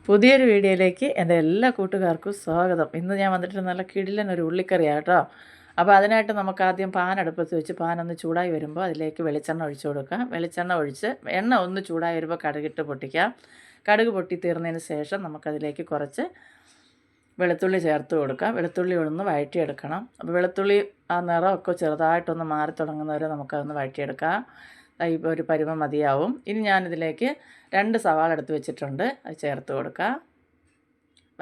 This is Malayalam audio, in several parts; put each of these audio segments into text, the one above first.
പുതിയൊരു വീഡിയോയിലേക്ക് എൻ്റെ എല്ലാ കൂട്ടുകാർക്കും സ്വാഗതം. ഇന്ന് ഞാൻ വന്നിട്ട് നല്ല കിടിലൻ ഒരു ഉള്ളിക്കറിയാണ് കേട്ടോ. അപ്പോൾ അതിനായിട്ട് നമുക്ക് ആദ്യം പാൻ അടുപ്പത്ത് വെച്ച് പാൻ ഒന്ന് ചൂടായി വരുമ്പോൾ അതിലേക്ക് വെളിച്ചെണ്ണ ഒഴിച്ചു കൊടുക്കാം. വെളിച്ചെണ്ണ ഒഴിച്ച് എണ്ണ ഒന്ന് ചൂടായി വരുമ്പോൾ കടുകിട്ട് പൊട്ടിക്കാം. കടുക് പൊട്ടി തീർന്നതിന് ശേഷം നമുക്കതിലേക്ക് കുറച്ച് വെളുത്തുള്ളി ചേർത്ത് കൊടുക്കാം. വെളുത്തുള്ളി ഒന്ന് വഴറ്റിയെടുക്കണം. അപ്പോൾ വെളുത്തുള്ളി ആ നിറമൊക്കെ ചെറുതായിട്ടൊന്ന് മാറി തുടങ്ങുന്നവരെ നമുക്കതൊന്ന് വഴറ്റിയെടുക്കാം. ഇപ്പോൾ ഒരു പരുവം മതിയാവും. ഇനി ഞാനിതിലേക്ക് 2 സവാള എടുത്ത് വെച്ചിട്ടുണ്ട്, അത് ചേർത്ത് കൊടുക്കാം.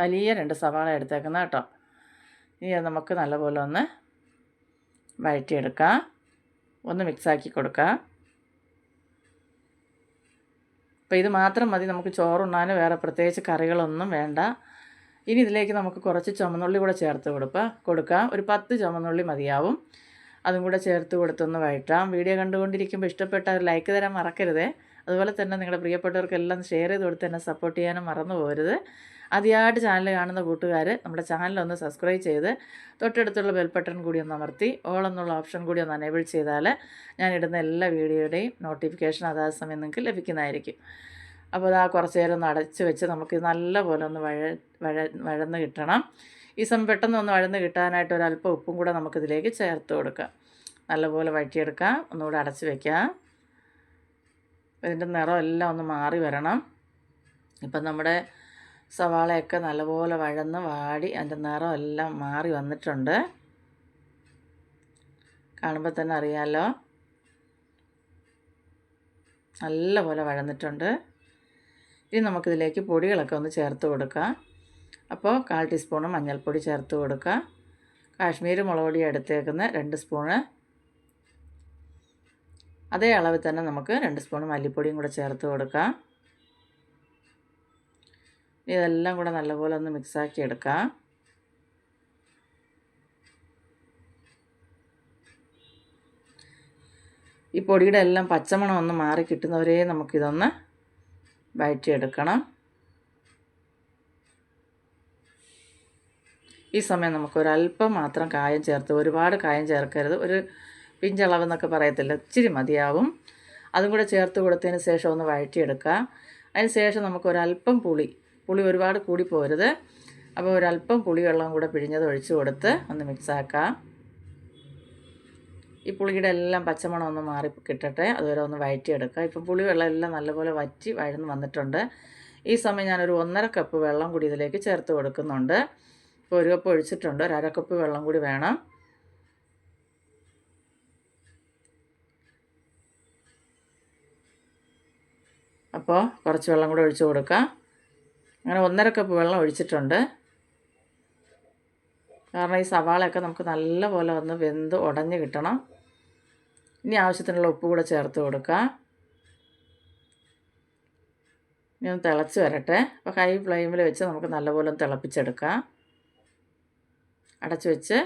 വലിയ 2 സവാള എടുത്തേക്കുന്ന കേട്ടോ. ഇനി അത് നമുക്ക് നല്ലപോലെ ഒന്ന് വഴറ്റിയെടുക്കാം, ഒന്ന് മിക്സാക്കി കൊടുക്കാം. അപ്പോൾ ഇത് മാത്രം മതി, നമുക്ക് ചോറുണ്ണാൻ വേറെ പ്രത്യേകിച്ച് കറികളൊന്നും വേണ്ട. ഇനി ഇതിലേക്ക് നമുക്ക് കുറച്ച് ചുവന്നുള്ളി കൂടെ ചേർത്ത് കൊടുക്കാം. ഒരു 10 ചുവന്നുള്ളി മതിയാവും. അതും കൂടെ ചേർത്ത് കൊടുത്തൊന്ന് വഴറ്റാം. വീഡിയോ കണ്ടുകൊണ്ടിരിക്കുമ്പോൾ ഇഷ്ടപ്പെട്ട ഒരു ലൈക്ക് തരാൻ മറക്കരുത്. അതുപോലെ തന്നെ നിങ്ങളുടെ പ്രിയപ്പെട്ടവർക്കെല്ലാം ഷെയർ ചെയ്ത് കൊടുത്ത് എന്നെ സപ്പോർട്ട് ചെയ്യാനും മറന്നു പോകരുത്. ആദ്യമായിട്ട് ചാനൽ കാണുന്ന കൂട്ടുകാർ നമ്മുടെ ചാനലൊന്ന് സബ്സ്ക്രൈബ് ചെയ്ത് തൊട്ടടുത്തുള്ള ബെൽ ബട്ടൺ കൂടി ഒന്ന് അമർത്തി ഓൾ എന്നുള്ള ഓപ്ഷൻ കൂടി ഒന്ന് എനേബിൾ ചെയ്താൽ ഞാനിടുന്ന എല്ലാ വീഡിയോയുടെയും നോട്ടിഫിക്കേഷൻ അതാത് സമയം നിങ്ങൾക്ക് ലഭിക്കുന്നതായിരിക്കും. അപ്പോൾ അതാ കുറച്ച് നേരം ഒന്ന് അടച്ച് വെച്ച് നമുക്ക് നല്ലപോലെ ഒന്ന് വഴന്ന് കിട്ടണം. ഈ സമയം പെട്ടെന്ന് ഒന്ന് വഴന്ന് കിട്ടാനായിട്ട് ഒരല്പം ഉപ്പും കൂടെ നമുക്കിതിലേക്ക് ചേർത്ത് കൊടുക്കാം. നല്ലപോലെ വഴറ്റിയെടുക്കാം. ഒന്നുകൂടെ അടച്ച് വയ്ക്കാം. ഇതിൻ്റെ നിറം എല്ലാം ഒന്ന് മാറി വരണം. ഇപ്പം നമ്മുടെ സവാളയൊക്കെ നല്ലപോലെ വഴന്ന് വാടി അതിൻ്റെ നിറം എല്ലാം മാറി വന്നിട്ടുണ്ട്. കാണുമ്പോൾ തന്നെ അറിയാമല്ലോ, നല്ലപോലെ വഴന്നിട്ടുണ്ട്. ഇനി നമുക്കിതിലേക്ക് പൊടികളൊക്കെ ഒന്ന് ചേർത്ത് കൊടുക്കാം. അപ്പോൾ 1/4 ടീസ്പൂണ് മഞ്ഞൾപ്പൊടി ചേർത്ത് കൊടുക്കുക. കാശ്മീരി മുളക് പൊടി എടുത്തേക്കുന്ന 2 സ്പൂണ്. അതേ അളവിൽ തന്നെ നമുക്ക് 2 സ്പൂണ് മല്ലിപ്പൊടിയും കൂടെ ചേർത്ത് കൊടുക്കാം. ഇതെല്ലാം കൂടെ നല്ലപോലെ ഒന്ന് മിക്സാക്കി എടുക്കാം. ഈ പൊടിയുടെ എല്ലാം പച്ചമണം ഒന്ന് മാറി കിട്ടുന്നവരെ നമുക്കിതൊന്ന് വഴറ്റിയെടുക്കണം. ഈ സമയം നമുക്കൊരല്പം മാത്രം കായം ചേർത്ത്, ഒരുപാട് കായം ചേർക്കരുത്, ഒരു പിഞ്ചളവെന്നൊക്കെ പറയത്തില്ല, ഇച്ചിരി മതിയാവും. അതും കൂടെ ചേർത്ത് കൊടുത്തതിന് ശേഷം ഒന്ന് വഴറ്റിയെടുക്കുക. അതിന് ശേഷം നമുക്കൊരല്പം പുളി ഒരുപാട് കൂടി പോരുത്. അപ്പോൾ ഒരല്പം പുളിവെള്ളം കൂടെ പിഴിഞ്ഞത് ഒഴിച്ച് കൊടുത്ത് ഒന്ന് മിക്സാക്കാം. ഈ പുളിയുടെ എല്ലാം പച്ചമണം ഒന്ന് മാറി കിട്ടട്ടെ, അതുവരെ ഒന്ന് വഴറ്റിയെടുക്കുക. ഇപ്പം പുളിവെള്ളം എല്ലാം നല്ലപോലെ വറ്റി വഴന്ന് വന്നിട്ടുണ്ട്. ഈ സമയം ഞാനൊരു 1.5 കപ്പ് വെള്ളം കൂടി ഇതിലേക്ക് ചേർത്ത് കൊടുക്കുന്നുണ്ട്. ഇപ്പോൾ 1 കപ്പ് ഒഴിച്ചിട്ടുണ്ട്, 1/2 കപ്പ് വെള്ളം കൂടി വേണം. അപ്പോൾ കുറച്ച് വെള്ളം കൂടെ ഒഴിച്ച് കൊടുക്കാം. അങ്ങനെ 1.5 കപ്പ് വെള്ളം ഒഴിച്ചിട്ടുണ്ട്. കാരണം ഈ സവാളയൊക്കെ നമുക്ക് നല്ലപോലെ ഒന്ന് വെന്ത് ഉടഞ്ഞ് കിട്ടണം. ഇനി ആവശ്യത്തിനുള്ള ഉപ്പ് കൂടെ ചേർത്ത് കൊടുക്കാം. ഇനി ഒന്ന് തിളച്ച് വരട്ടെ. അപ്പോൾ ഹൈ ഫ്ലെയിമിൽ വെച്ച് നമുക്ക് നല്ലപോലെ ഒന്ന് തിളപ്പിച്ചെടുക്കാം. അടച്ച് വെച്ച്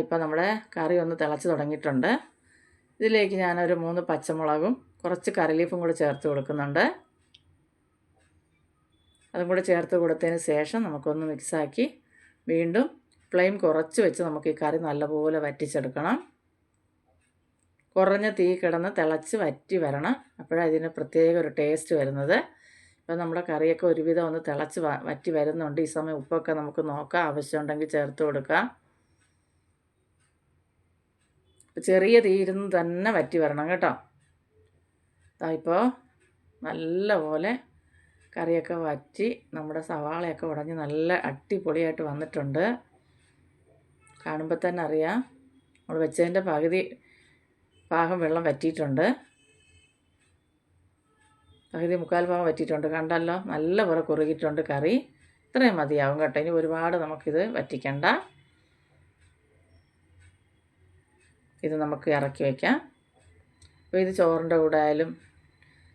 ഇപ്പോൾ നമ്മുടെ കറി ഒന്ന് തിളച്ച് തുടങ്ങിയിട്ടുണ്ട്. ഇതിലേക്ക് ഞാനൊരു 3 പച്ചമുളകും കുറച്ച് കറി ലീഫും കൂടെ ചേർത്ത് കൊടുക്കുന്നുണ്ട്. അതും കൂടെ ചേർത്ത് കൊടുത്തതിന് ശേഷം നമുക്കൊന്ന് മിക്സാക്കി വീണ്ടും ഫ്ലെയിം കുറച്ച് വെച്ച് നമുക്ക് ഈ കറി നല്ലപോലെ വറ്റിച്ചെടുക്കണം. കുറഞ്ഞ തീ കിടന്ന് തിളച്ച് വറ്റി വരണം. അപ്പോഴാണ് ഇതിന് പ്രത്യേക ഒരു ടേസ്റ്റ് വരുന്നത്. ഇപ്പോൾ നമ്മുടെ കറിയൊക്കെ ഒരുവിധം ഒന്ന് തിളച്ച് വറ്റി വരുന്നുണ്ട്. ഈ സമയം ഉപ്പൊക്കെ നമുക്ക് നോക്കാം, ആവശ്യമുണ്ടെങ്കിൽ ചേർത്ത് കൊടുക്കാം. ചെറിയ തീയിരുന്ന് തന്നെ വറ്റി വരണം കേട്ടോ. ഇപ്പോൾ നല്ലപോലെ കറിയൊക്കെ വറ്റി നമ്മുടെ സവാളയൊക്കെ ഉടഞ്ഞ് നല്ല അടിപൊളിയായിട്ട് വന്നിട്ടുണ്ട്. കാണുമ്പോൾ തന്നെ അറിയാം, നമ്മൾ വെച്ചതിൻ്റെ പകുതി ഭാഗം വെള്ളം വറ്റിയിട്ടുണ്ട്, പകുതി 3/4 ഭാഗം വറ്റിയിട്ടുണ്ട്. കണ്ടല്ലോ, നല്ലപോലെ കുറുകിയിട്ടുണ്ട് കറി. ഇത്രയും മതിയാവും കേട്ടോ. ഇനി ഒരുപാട് നമുക്കിത് വറ്റിക്കണ്ട. ഇത് നമുക്ക് ഇറക്കി വയ്ക്കാം. അപ്പോൾ ഇത് ചോറിൻ്റെ കൂടെ ആയാലും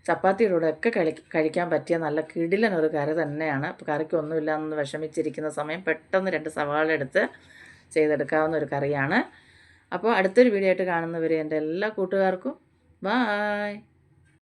ചപ്പാത്തിയുടെ കൂടെ ഒക്കെ കഴിക്കാൻ പറ്റിയ നല്ല കിടിലൻ ഒരു കറി തന്നെയാണ്. അപ്പോൾ കറിക്കൊന്നുമില്ല എന്ന് വിഷമിച്ചിരിക്കുന്ന സമയം പെട്ടെന്ന് 2 സവാള എടുത്ത് ചെയ്തെടുക്കാവുന്ന ഒരു കറിയാണ്. അപ്പോൾ അടുത്തൊരു വീഡിയോ ആയിട്ട് കാണുന്നവരെ എൻ്റെ എല്ലാ കൂട്ടുകാർക്കും ബായ്.